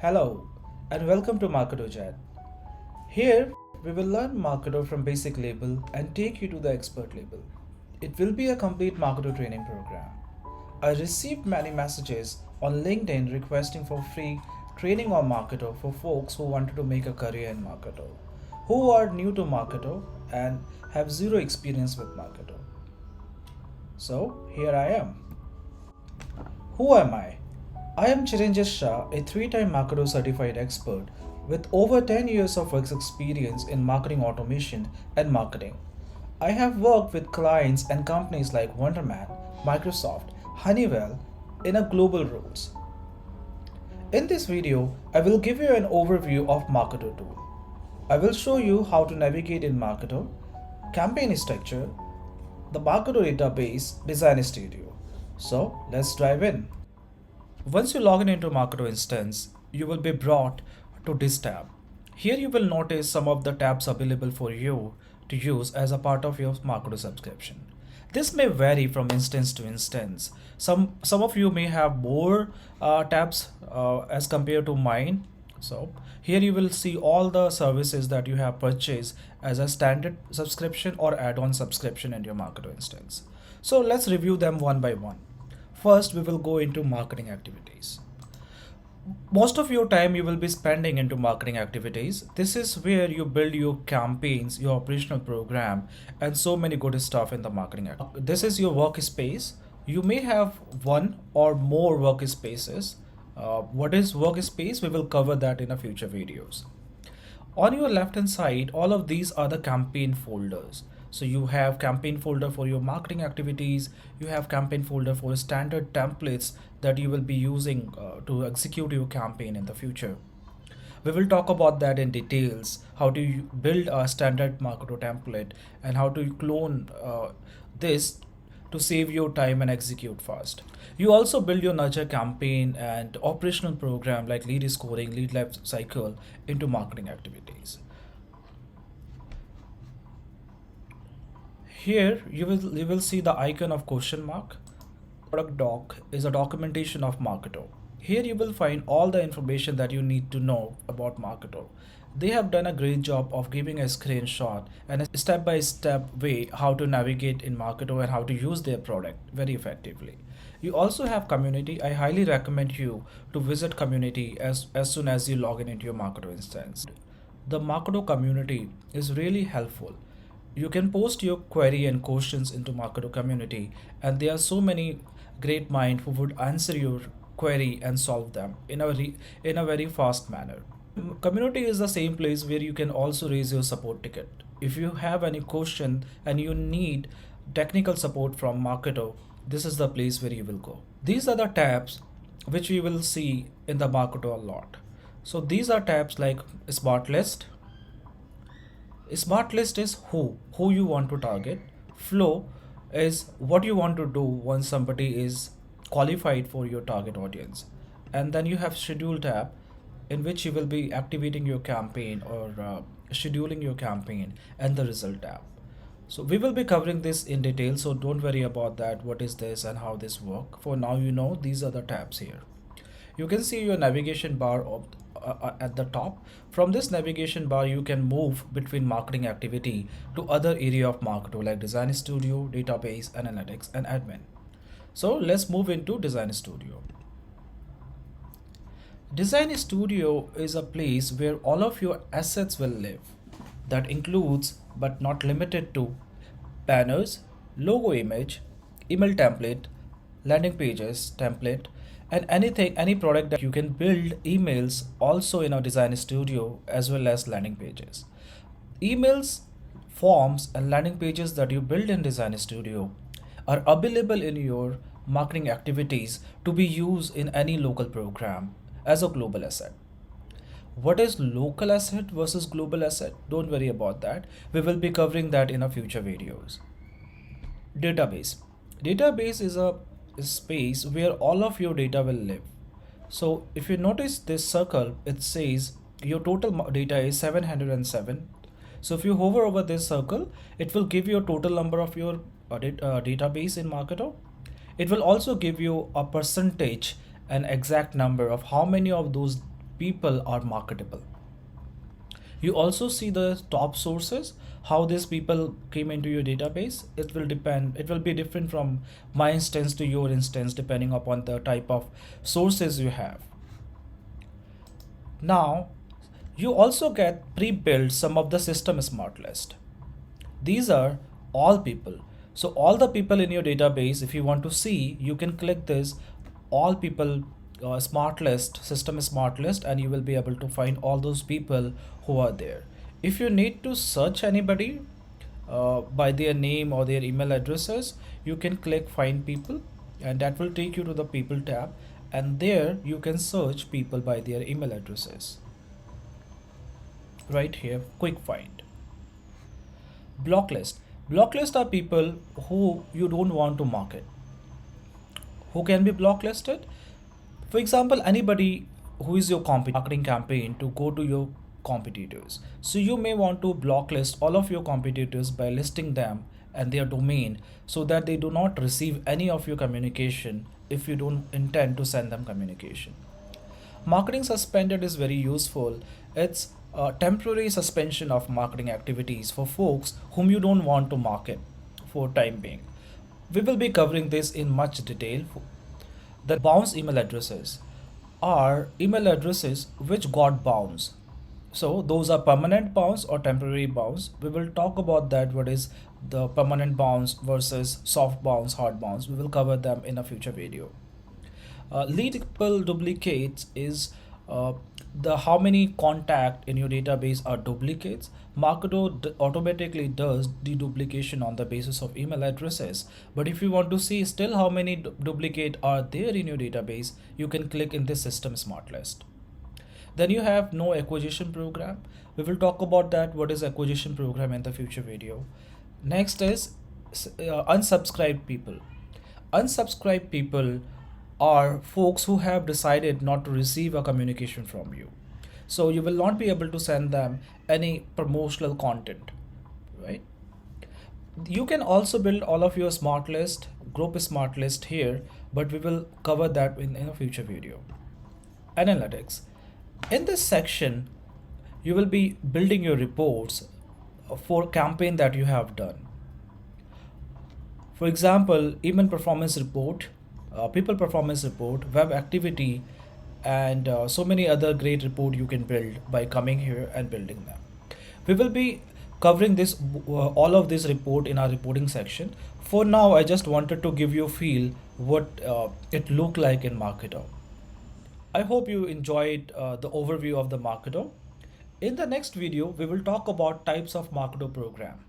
Hello and welcome to Marketoengage. Here we will learn Marketo from basic level and take you to the expert level. It will be a complete Marketo training program. I received many messages on LinkedIn requesting for free training on Marketo for folks who wanted to make a career in Marketo, who are new to Marketo and have zero experience with Marketo. So here I am. Who am I? I am Chiranjeet Shah, a three-time Marketo certified expert with over 10 years of work experience in marketing automation and marketing. I have worked with clients and companies like Wonderman, Microsoft, Honeywell in a global roles. In this video, I will give you an overview of Marketo tool. I will show you how to navigate in Marketo, campaign structure, the Marketo database, Design Studio. So let's dive in. Once you log in into Marketo instance, you will be brought to this tab. Here you will notice some of the tabs available for you to use as a part of your Marketo subscription. This may vary from instance to instance. Some of you may have more tabs as compared to mine. So here you will see all the services that you have purchased as a standard subscription or add-on subscription in your Marketo instance. So let's review them one by one. First, we will go into marketing activities. Most of your time you will be spending into marketing activities. This is where you build your campaigns, your operational program, and so many good stuff in the marketing act. This is your workspace. You may have one or more workspaces. What is workspace? We will cover that in a future videos. On your left hand side, all of these are the campaign folders. So you have campaign folder for your marketing activities, you have campaign folder for standard templates that you will be using to execute your campaign in the future. We will talk about that in details, how to build a standard Marketo template and how to clone this to save your time and execute fast. You also build your nurture campaign and operational program like lead scoring, lead life cycle into marketing activities. Here you will see the icon of question mark. Product doc is a documentation of Marketo. Here you will find all the information that you need to know about Marketo. They have done a great job of giving a screenshot and a step-by-step way how to navigate in Marketo and how to use their product very effectively. You also have community. I highly recommend you to visit community as soon as you log in into your Marketo instance. The Marketo community is really helpful. You can post your query and questions into Marketo community, and there are so many great minds who would answer your query and solve them in a very fast manner. Community is the same place where you can also raise your support ticket. If you have any question and you need technical support from Marketo, this is the place where you will go. These are the tabs which we will see in the Marketo a lot. So these are tabs like Smart List. Smart List is who you want to target. Flow is what you want to do once somebody is qualified for your target audience. And then you have Schedule tab in which you will be activating your campaign or scheduling your campaign, and the Result tab. So we will be covering this in detail, so don't worry about that, what is this and how this work. For now, you know these are the tabs here. You can see your navigation bar at the top. From this navigation bar, you can move between marketing activity to other area of Marketo like Design Studio, Database, Analytics, and Admin. So let's move into Design Studio. Design Studio is a place where all of your assets will live. That includes, but not limited to, banners, logo image, email template, landing pages template, and any product that you can build emails also in our Design Studio as well as landing pages. Emails, forms, and landing pages that you build in Design Studio are available in your marketing activities to be used in any local program as a global asset. What is local asset versus global asset? Don't worry about that. We will be covering that in our future videos. Database. Database is a space where all of your data will live. So if you notice this circle, it says your total data is 707. So if you hover over this circle, it will give you a total number of your database in Marketo. It will also give you a percentage, an exact number of how many of those people are marketable. You also see the top sources, how these people came into your database. It will be different from my instance to your instance depending upon the type of sources you have. Now, you also get pre-built some of the system smart list. These are all people. So all the people in your database, if you want to see, you can click this all people smart list, system smart list, and you will be able to find all those people who are there. If you need to search anybody by their name or their email addresses, you can click find people, and that will take you to the people tab, and there you can search people by their email addresses. Right here, quick find. Block list. Block list are people who you don't want to market. Who can be blocklisted? For example, anybody who is your marketing campaign to go to your competitors. So you may want to blocklist all of your competitors by listing them and their domain so that they do not receive any of your communication if you don't intend to send them communication. Marketing suspended is very useful. It's a temporary suspension of marketing activities for folks whom you don't want to market for time being. We will be covering this in much detail. The bounce email addresses are email addresses which got bounce. So those are permanent bounce or temporary bounce. We will talk about that, what is the permanent bounce versus soft bounce, hard bounce. We will cover them in a future video. Leadable duplicates is the how many contact in your database are duplicates. Marketo automatically does deduplication on the basis of email addresses. But if you want to see still how many duplicate are there in your database, you can click in this system smart list. Then you have no acquisition program. We will talk about that, what is acquisition program, in the future video. Next is unsubscribed people. Unsubscribed people are folks who have decided not to receive a communication from you. So you will not be able to send them any promotional content, right? You can also build all of your smart list, group smart list here, but we will cover that in a future video. Analytics. In this section, you will be building your reports for campaign that you have done. For example, email performance report, people performance report, web activity, and so many other great report you can build by coming here and building them. We will be covering this all of this report in our reporting section. For now, I just wanted to give you a feel what it looked like in Marketo. I hope you enjoyed the overview of the Marketo. In the next video, we will talk about types of Marketo program.